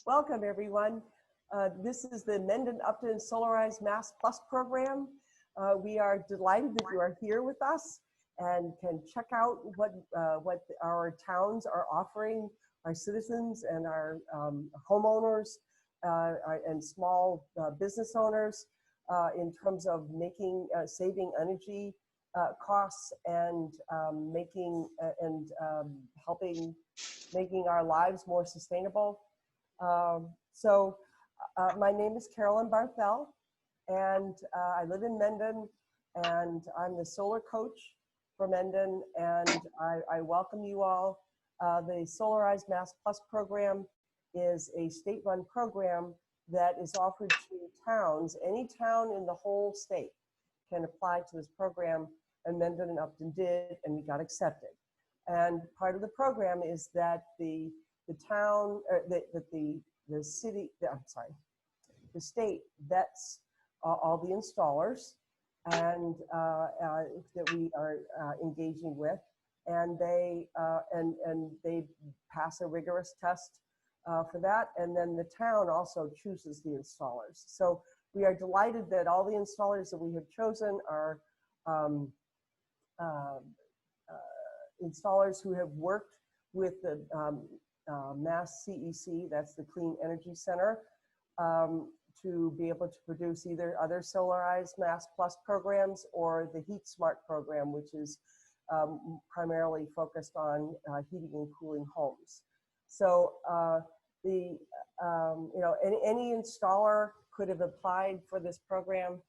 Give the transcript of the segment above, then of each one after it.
Welcome, everyone. This is the Mendon-Upton Solarize Mass Plus program. We are delighted that you are here with us and can check out what our towns are offering our citizens and our homeowners and small business owners in terms of making saving energy costs and helping making our lives more sustainable. My name is Carolyn Barthel, and I live in Mendon, and I'm the solar coach for Mendon, and I welcome you all. The Solarize Mass Plus program is a state-run program that is offered to towns. Any town in the whole state can apply to this program, and Mendon-Upton did, and we got accepted. And part of the program is that the state vets all the installers and that we are engaging with, and they pass a rigorous test for that, and then the town also chooses the installers. So we are delighted that all the installers that we have chosen are installers who have worked with the Mass CEC, that's the Clean Energy Center, to be able to produce either other Solarize Mass Plus programs or the Heat Smart program, which is primarily focused on heating and cooling homes. So any installer could have applied for this program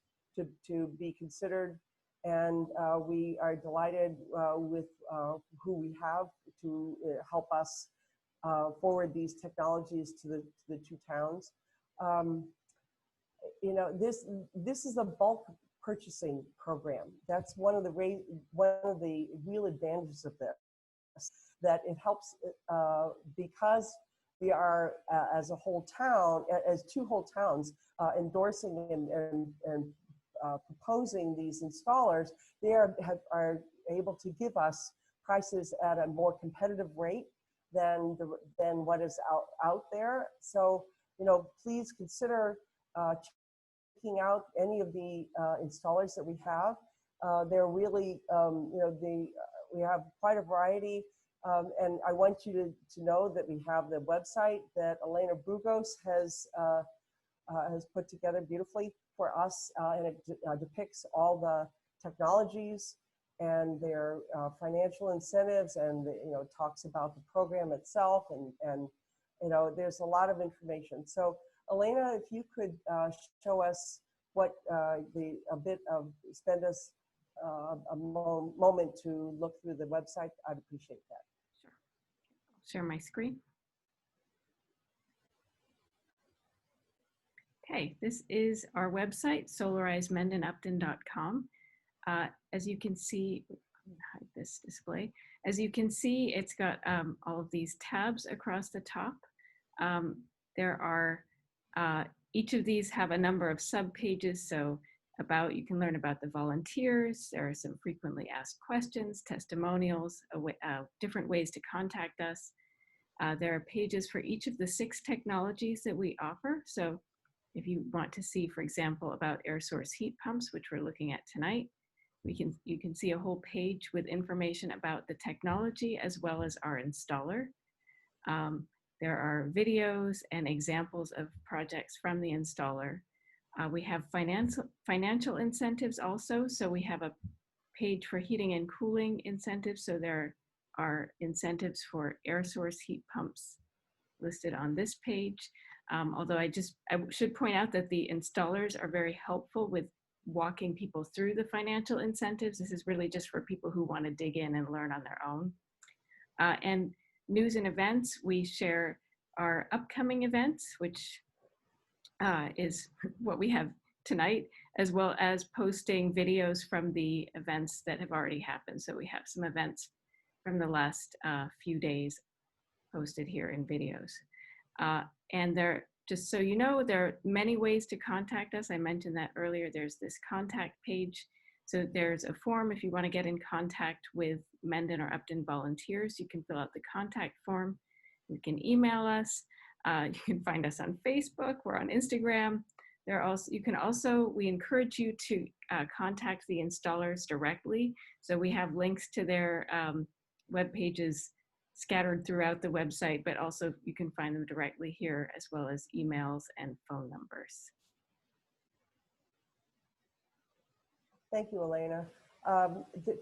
to be considered, and we are delighted with who we have to help us forward these technologies to the two towns. This is a bulk purchasing program. That's one of the real advantages of this, that it helps because we are as a whole town, as two whole towns endorsing and proposing these installers. They are able to give us prices at a more competitive rate than what is out there. So, please consider checking out any of the installers that we have. They're really, we have quite a variety, and I want you to know that we have the website that Elena Brugos has put together beautifully for us, and it depicts all the technologies and their financial incentives, and talks about the program itself, and there's a lot of information. So Elena, if you could show us what spend us a moment to look through the website, I'd appreciate that. Sure. I'll share my screen. Okay, this is our website, solarizemendonupton.com. As you can see, I'm going to hide this display. As you can see, it's got all of these tabs across the top. There are, each of these have a number of sub-pages. So you can learn about the volunteers. There are some frequently asked questions, testimonials, different ways to contact us. There are pages for each of the 6 technologies that we offer. So if you want to see, for example, about air source heat pumps, which we're looking at tonight, you can see a whole page with information about the technology as well as our installer. There are videos and examples of projects from the installer. We have financial incentives also. So we have a page for heating and cooling incentives. So there are incentives for air source heat pumps listed on this page. Although I should point out that the installers are very helpful with walking people through the financial incentives. This is really just for people who want to dig in and learn on their own. And news and events, we share our upcoming events, which is what we have tonight, as well as posting videos from the events that have already happened. So we have some events from the last few days posted here in videos. And just so you know, there are many ways to contact us. I mentioned that earlier. There's this contact page. So there's a form if you want to get in contact with Mendon or Upton volunteers. You can fill out the contact form. You can email us. You can find us on Facebook. We're on Instagram. We encourage you to contact the installers directly. So we have links to their web pages scattered throughout the website, but also you can find them directly here, as well as emails and phone numbers. Thank you, Elena.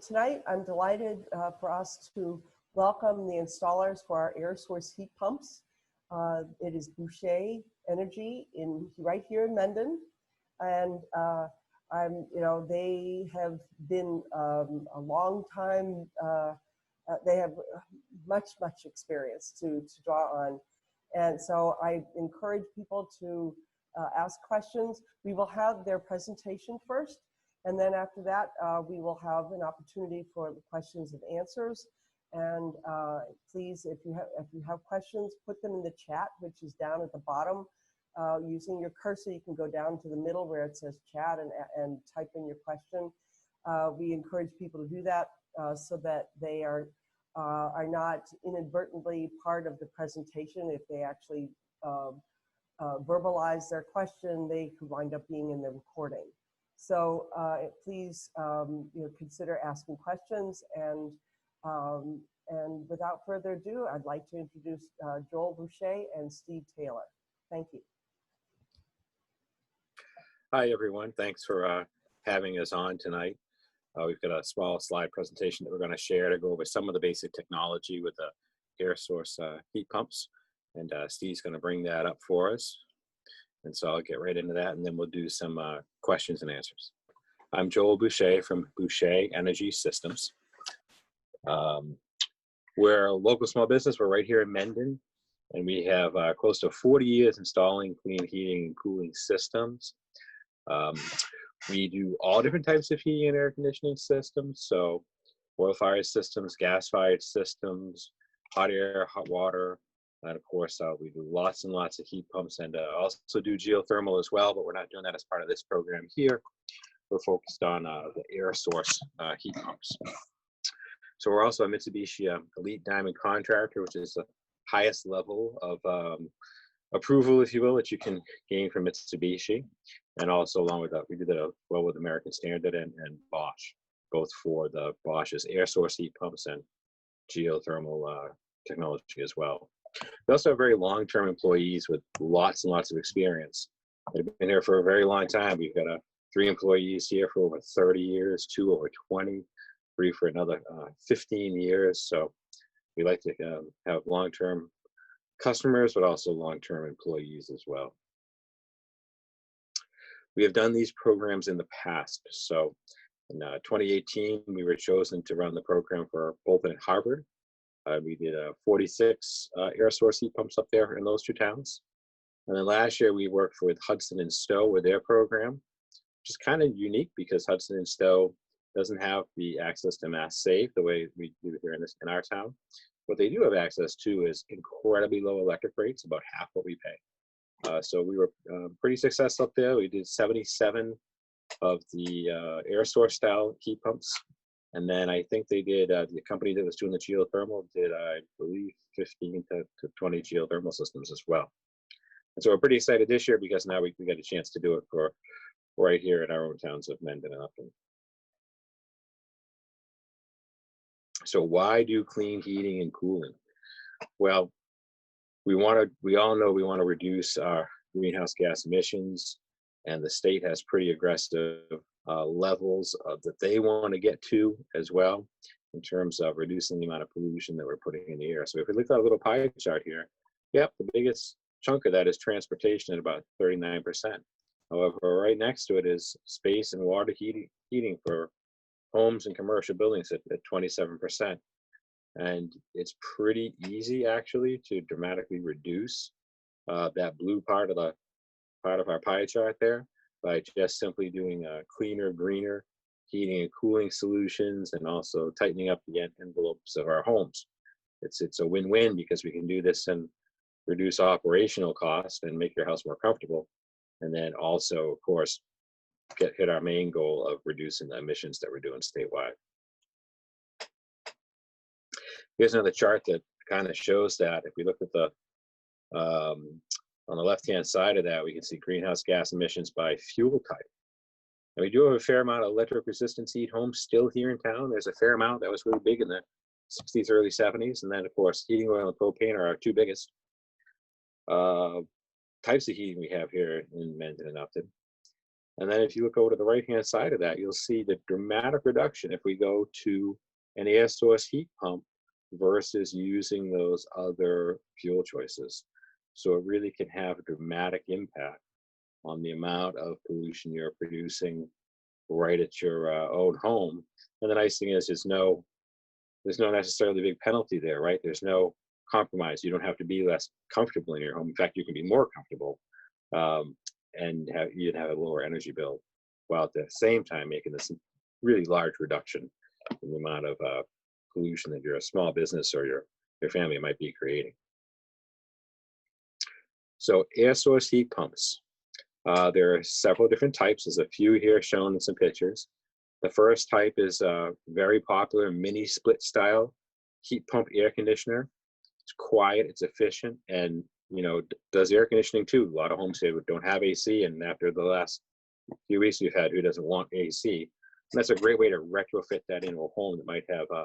Tonight, I'm delighted for us to welcome the installers for our air source heat pumps. It is Boucher Energy right here in Mendon, and they have been a long time. They have much experience to draw on, and so I encourage people to ask questions. We will have their presentation first, and then after that, we will have an opportunity for the questions and answers. And please, if you have questions, put them in the chat, which is down at the bottom. Using your cursor, you can go down to the middle where it says chat and type in your question. We encourage people to do that so that they are not inadvertently part of the presentation. If they actually verbalize their question, they could wind up being in the recording. So please consider asking questions. And without further ado, I'd like to introduce Joel Boucher and Steve Taylor. Thank you. Hi, everyone. Thanks for having us on tonight. We've got a small slide presentation that we're going to share to go over some of the basic technology with the air source heat pumps. And Steve's going to bring that up for us. And so I'll get right into that, and then we'll do some questions and answers. I'm Joel Boucher from Boucher Energy Systems. We're a local small business. We're right here in Mendon, and we have close to 40 years installing clean heating and cooling systems. We do all different types of heating and air conditioning systems, so oil-fired systems, gas-fired systems, hot air, hot water, and of course, we do lots and lots of heat pumps, and also do geothermal as well, but we're not doing that as part of this program here. We're focused on the air source heat pumps. So we're also a Mitsubishi Elite Diamond Contractor, which is the highest level of approval, if you will, that you can gain from Mitsubishi. And also along with that, we do that well with American Standard and Bosch, both for the Bosch's air source heat pumps and geothermal technology as well. We also have very long-term employees with lots and lots of experience. They've been here for a very long time. We've got 3 employees here for over 30 years, 2 over 20, 3 for another 15 years. So we like to have long-term customers, but also long-term employees as well. We have done these programs in the past. So in 2018, we were chosen to run the program for Bolton and Harvard. We did 46 air source heat pumps up there in those 2 towns. And then last year we worked with Hudson and Stowe with their program, which is kind of unique because Hudson and Stowe doesn't have the access to mass safe the way we do here in our town. What they do have access to is incredibly low electric rates, about half what we pay. So we were pretty successful up there. We did 77 of the air source style heat pumps. And then I think they did, the company that was doing the geothermal did, I believe, 15 to 20 geothermal systems as well. And so we're pretty excited this year because now we got a chance to do it for right here in our own towns of Mendon and Upton. So why do clean heating and cooling? Well, we all know we want to reduce our greenhouse gas emissions, and the state has pretty aggressive levels that they want to get to as well in terms of reducing the amount of pollution that we're putting in the air. So if we look at a little pie chart here, yep, the biggest chunk of that is transportation at about 39%. However, right next to it is space and water heating for homes and commercial buildings at 27%. And it's pretty easy actually to dramatically reduce that blue part of our pie chart there by just simply doing cleaner, greener heating and cooling solutions, and also tightening up the envelopes of our homes. It's a win-win because we can do this and reduce operational costs and make your house more comfortable, and then also, of course, hit our main goal of reducing the emissions that we're doing statewide. Here's another chart that kind of shows that if we look at the On the left-hand side of that, we can see greenhouse gas emissions by fuel type. And we do have a fair amount of electric resistance heat homes still here in town. There's a fair amount that was really big in the 60s, early 70s. And then, of course, heating oil and propane are our two biggest types of heating we have here in Mendon-Upton. And then if you look over to the right-hand side of that, you'll see the dramatic reduction if we go to an air source heat pump versus using those other fuel choices. So it really can have a dramatic impact on the amount of pollution you're producing right at your own home. And the nice thing is, there's no necessarily big penalty there, right? There's no compromise. You don't have to be less comfortable in your home. In fact, you can be more comfortable and you'd have a lower energy bill, while at the same time making this really large reduction in the amount of pollution that your small business or your family might be creating. So air source heat pumps. There are several different types. There's a few here shown in some pictures. The first type is a very popular mini split style heat pump air conditioner. It's quiet, it's efficient, and does air conditioning too. A lot of homes here don't have AC, and after the last few weeks we've had, who doesn't want AC? And that's a great way to retrofit that into a home that might have a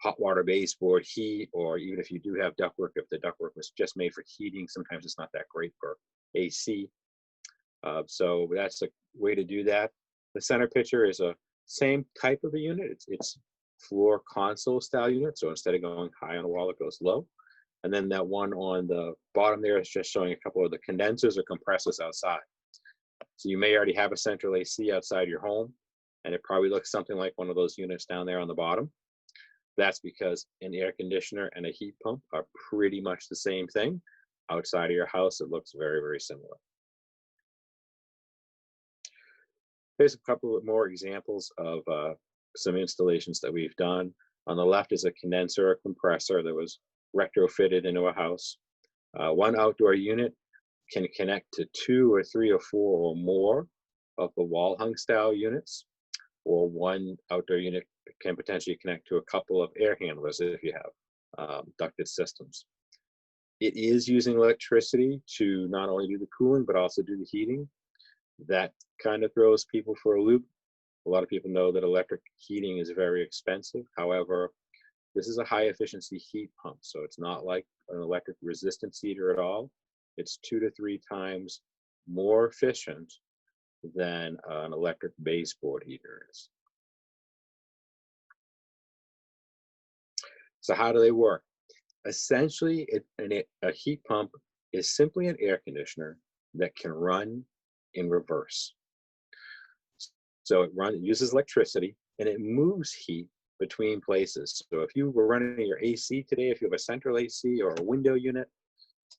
hot water baseboard heat, or even if you do have ductwork, if the ductwork was just made for heating, sometimes it's not that great for AC. So that's a way to do that. The center picture is a same type of a unit. It's floor console style unit. So instead of going high on a wall, it goes low. And then that one on the bottom there is just showing a couple of the condensers or compressors outside. So you may already have a central AC outside your home, and it probably looks something like one of those units down there on the bottom. That's because an air conditioner and a heat pump are pretty much the same thing. Outside of your house, it looks very, very similar. Here's a couple of more examples of some installations that we've done. On the left is a condenser or compressor that was retrofitted into a house. One outdoor unit can connect to 2 or 3 or 4 or more of the wall hung style units, or one outdoor unit can potentially connect to a couple of air handlers if you have ducted systems. It is using electricity to not only do the cooling, but also do the heating. That kind of throws people for a loop. A lot of people know that electric heating is very expensive. However, this is a high efficiency heat pump, so it's not like an electric resistance heater at all. It's 2 to 3 times more efficient than an electric baseboard heater is. So how do they work? Essentially, a heat pump is simply an air conditioner that can run in reverse. So it uses electricity, and it moves heat between places. So if you were running your AC today, if you have a central AC or a window unit,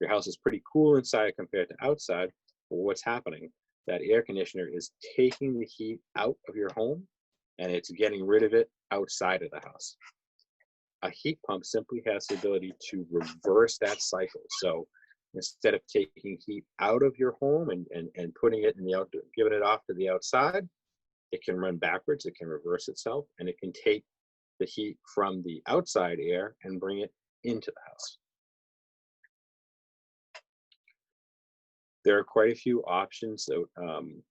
your house is pretty cool inside compared to outside. Well, what's happening? That air conditioner is taking the heat out of your home, and it's getting rid of it outside of the house. A heat pump simply has the ability to reverse that cycle. So instead of taking heat out of your home and putting it in the outdoor, giving it off to the outside, it can run backwards, it can reverse itself, and it can take the heat from the outside air and bring it into the house. There are quite a few options,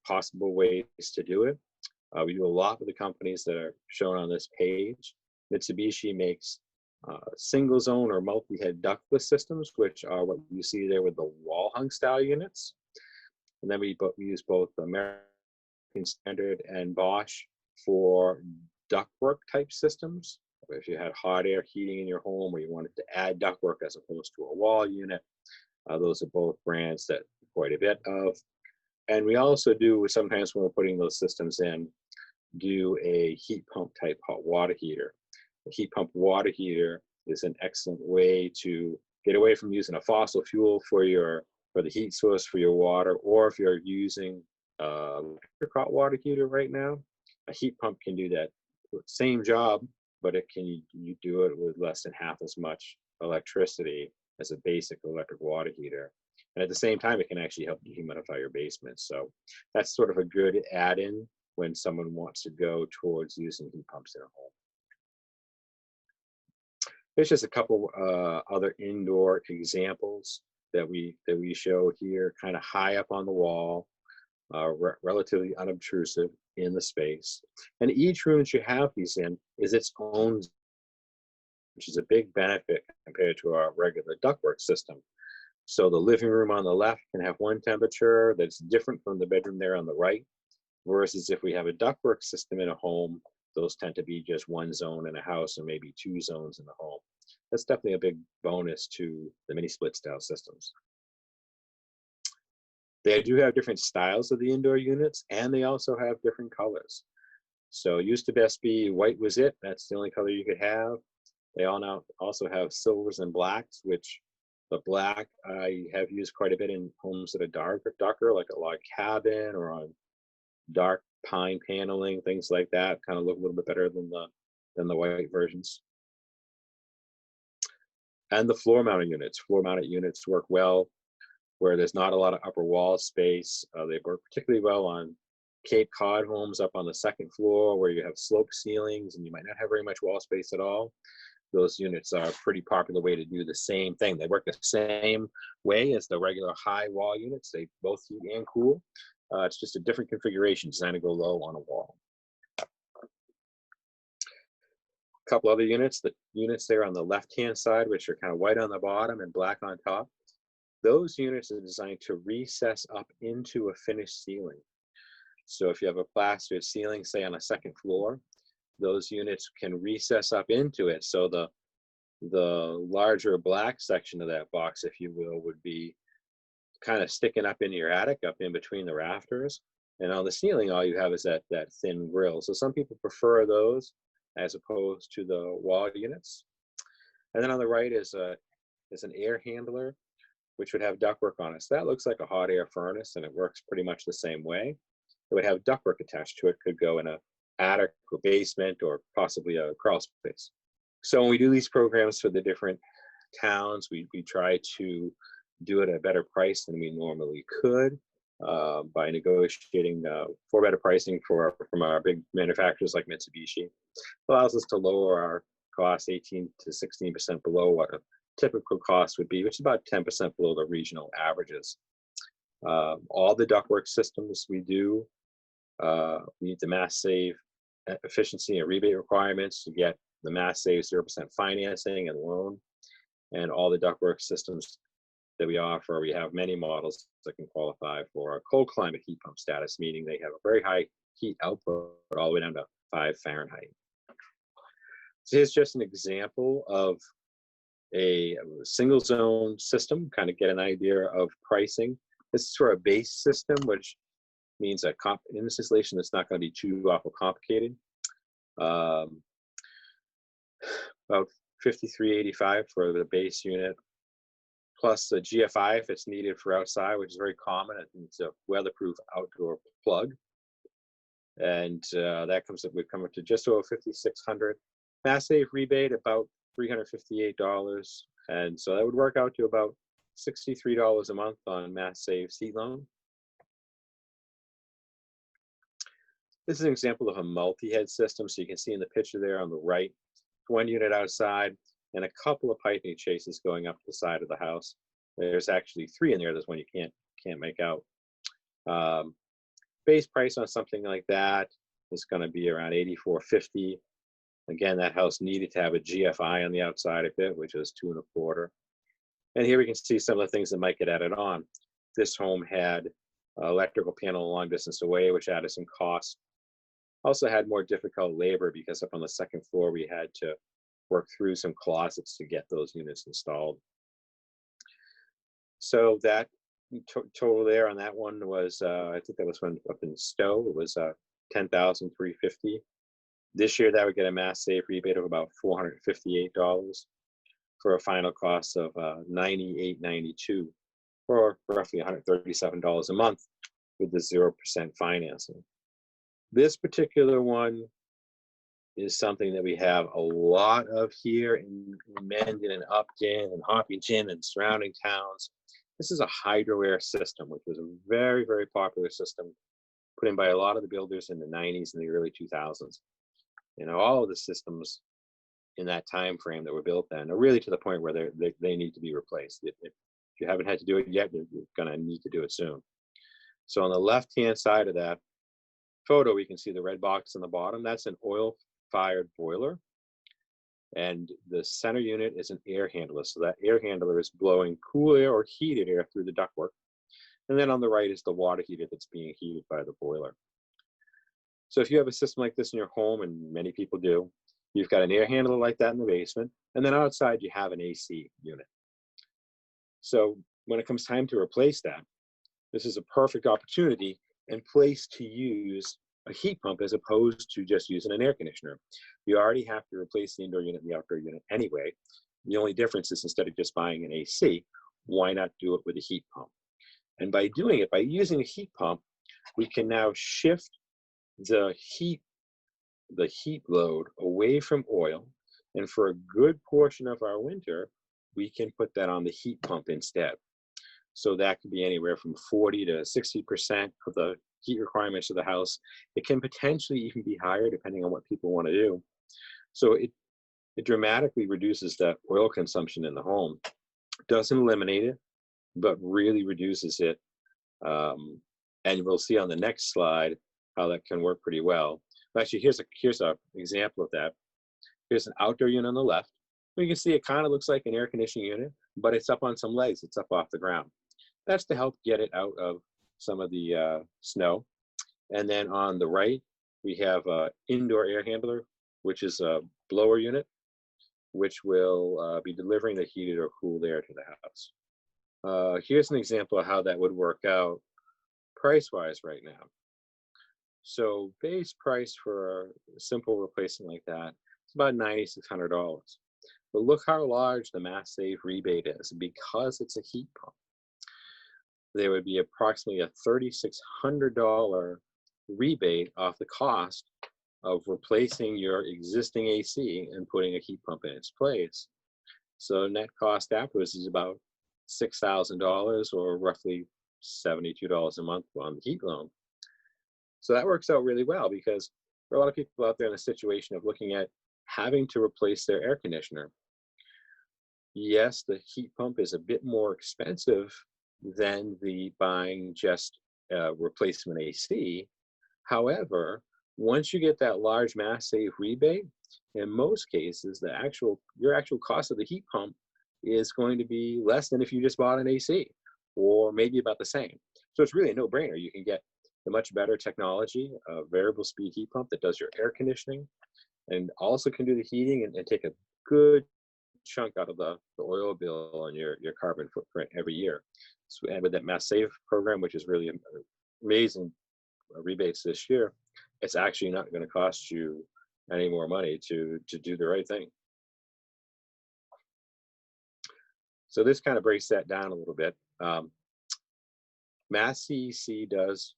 possible ways to do it. We do a lot with the companies that are shown on this page. Mitsubishi makes single zone or multi-head ductless systems, which are what you see there with the wall hung style units. And then we use both American Standard and Bosch for ductwork type systems. If you had hot air heating in your home, or you wanted to add ductwork as opposed to a wall unit, those are both brands that quite a bit of. And we also do, sometimes when we're putting those systems in, do a heat pump type hot water heater. A heat pump water heater is an excellent way to get away from using a fossil fuel for the heat source for your water, or if you're using electric hot water heater right now, a heat pump can do that same job, but you do it with less than half as much electricity as a basic electric water heater. And at the same time, it can actually help dehumidify your basement. So that's sort of a good add-in when someone wants to go towards using heat pumps in a home. There's just a couple other indoor examples. that we show here, kind of high up on the wall, relatively unobtrusive in the space. And each room that you have these in is its own, which is a big benefit compared to our regular ductwork system. So the living room on the left can have one temperature that's different from the bedroom there on the right, versus if we have a ductwork system in a home, those tend to be just one zone in a house and maybe two zones in the home. That's definitely a big bonus to the mini split style systems. They do have different styles of the indoor units, and they also have different colors. So it used to best be white was it. That's the only color you could have. They all now also have silvers and blacks, which the black I have used quite a bit in homes that are darker, like a log cabin or on dark pine paneling, things like that. Kind of look a little bit better than the white versions. And the floor mounted units. Floor mounted units work well where there's not a lot of upper wall space. They work particularly well on Cape Cod homes up on the second floor where you have sloped ceilings and you might not have very much wall space at all. Those units are a pretty popular way to do the same thing. They work the same way as the regular high wall units. They both heat and cool. It's just a different configuration designed to go low on a wall. A couple other units, the units there on the left-hand side, which are kind of white on the bottom and black on top. Those units are designed to recess up into a finished ceiling. So if you have a plastered ceiling, say on a second floor, those units can recess up into it. So the larger black section of that box, if you will, would be kind of sticking up into your attic, up in between the rafters. And on the ceiling, all you have is that thin grill. So some people prefer those as opposed to the wall units. And then on the right is an air handler, which would have ductwork on it. So that looks like a hot air furnace, and it works pretty much the same way. It would have ductwork attached to it. Could go in a attic or basement or possibly a crawl space. So when we do these programs for the different towns, we try to do it at a better price than we normally could by negotiating for better pricing from our big manufacturers like Mitsubishi. Allows us to lower our costs 18 to 16% below what a typical cost would be, which is about 10% below the regional averages. All the ductwork systems we do meet the Mass Save efficiency and rebate requirements to get the Mass Save 0% financing and loan. And all the ductwork systems that we offer, we have many models that can qualify for a cold climate heat pump status, meaning they have a very high heat output all the way down to 5 Fahrenheit. So here's just an example of a single zone system, kind of get an idea of pricing. This is for a base system, which means that in this installation, it's not going to be too awful complicated. About $53.85 for the base unit, plus the GFI if it's needed for outside, which is very common. It's a weatherproof outdoor plug. And that would come up to just over $5,600. Mass Save rebate about $358. And so that would work out to about $63 a month on Mass Save seat loan. This is an example of a multi-head system. So you can see in the picture there on the right, one unit outside and a couple of piping chases going up the side of the house. There's actually 3 in there. There's one you can't make out. Base price on something like that is going to be around $84.50. Again, that house needed to have a GFI on the outside of it, which is 2 1/4. And here we can see some of the things that might get added on. This home had an electrical panel a long distance away, which added some costs. Also had more difficult labor because up on the second floor, we had to work through some closets to get those units installed. So that total there on that one was, I think that was one up in Stowe, it was $10,350. This year, that would get a Mass Save rebate of about $458 for a final cost of $98.92, or roughly $137 a month with the 0% financing. This particular one is something that we have a lot of here in Mendon and Upton and Hopkinton and surrounding towns. This is a hydro air system, which was a very, very popular system put in by a lot of the builders in the 90s and the early 2000s. You know, all of the systems in that time frame that were built then are really to the point where they need to be replaced. If you haven't had to do it yet, you're gonna need to do it soon. So on the left-hand side of that photo, we can see the red box on the bottom. That's an oil-fired boiler. And the center unit is an air handler. So that air handler is blowing cool air or heated air through the ductwork. And then on the right is the water heater that's being heated by the boiler. So if you have a system like this in your home, and many people do, you've got an air handler like that in the basement, and then outside you have an AC unit. So when it comes time to replace that, this is a perfect opportunity and place to use a heat pump as opposed to just using an air conditioner. You already have to replace the indoor unit and the outdoor unit anyway. The only difference is instead of just buying an AC, why not do it with a heat pump? And by doing it, by using a heat pump, we can now shift the heat load away from oil. And for a good portion of our winter, we can put that on the heat pump instead. So that could be anywhere from 40 to 60% of the heat requirements of the house. It can potentially even be higher depending on what people want to do. So it dramatically reduces that oil consumption in the home. Doesn't eliminate it, but really reduces it. And we'll see on the next slide how that can work pretty well. Actually, here's an example of that. Here's an outdoor unit on the left. You can see it kind of looks like an air conditioning unit, but it's up on some legs. It's up off the ground. That's to help get it out of some of the snow. And then on the right, we have an indoor air handler, which is a blower unit, which will be delivering the heated or cooled air to the house. Here's an example of how that would work out price-wise right now. So base price for a simple replacement like that is about $9,600. But look how large the Mass Save rebate is. Because it's a heat pump, there would be approximately a $3,600 rebate off the cost of replacing your existing AC and putting a heat pump in its place. So net cost afterwards is about $6,000 or roughly $72 a month on the heat loan. So that works out really well because there are a lot of people out there in a situation of looking at having to replace their air conditioner. Yes, the heat pump is a bit more expensive than the buying just replacement AC. However, once you get that large Mass Save rebate, in most cases, your actual cost of the heat pump is going to be less than if you just bought an AC, or maybe about the same. So it's really a no-brainer. You can get the much better technology, a variable speed heat pump that does your air conditioning and also can do the heating and take a good chunk out of the oil bill on your carbon footprint every year. So, and with that Mass Save program, which is really amazing rebates this year, it's actually not going to cost you any more money to do the right thing. So this kind of breaks that down a little bit. Mass CEC does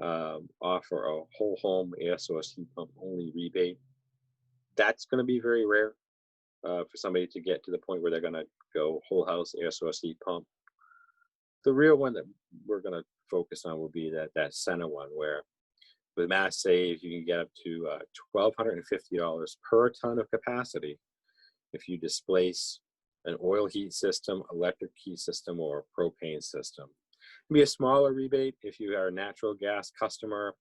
offer a whole home air source heat pump only rebate. That's going to be very rare for somebody to get to the point where they're going to go whole house air source heat pump. The real one that we're going to focus on will be that center one, where with Mass Save you can get up to $1,250 per ton of capacity if you displace an oil heat system, electric heat system, or propane system. It'll be a smaller rebate if you are a natural gas customer,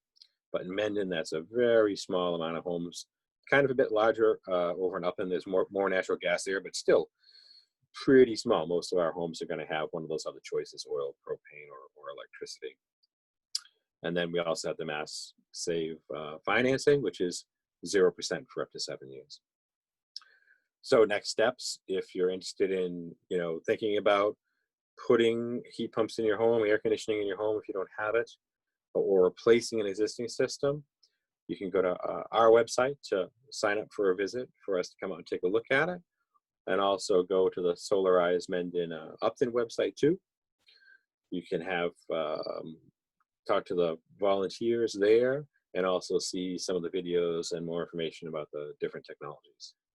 but in Mendon, that's a very small amount of homes. Kind of a bit larger over in Upton. There's more natural gas there, but still pretty small. Most of our homes are going to have one of those other choices, oil, propane, or electricity. And then we also have the Mass Save financing, which is 0% for up to 7 years. So next steps, if you're interested in thinking about putting heat pumps in your home, air conditioning in your home if you don't have it, or replacing an existing system, you can go to our website to sign up for a visit for us to come out and take a look at it. And also go to the Solarize Mendon-Upton website too. You can have talk to the volunteers there and also see some of the videos and more information about the different technologies.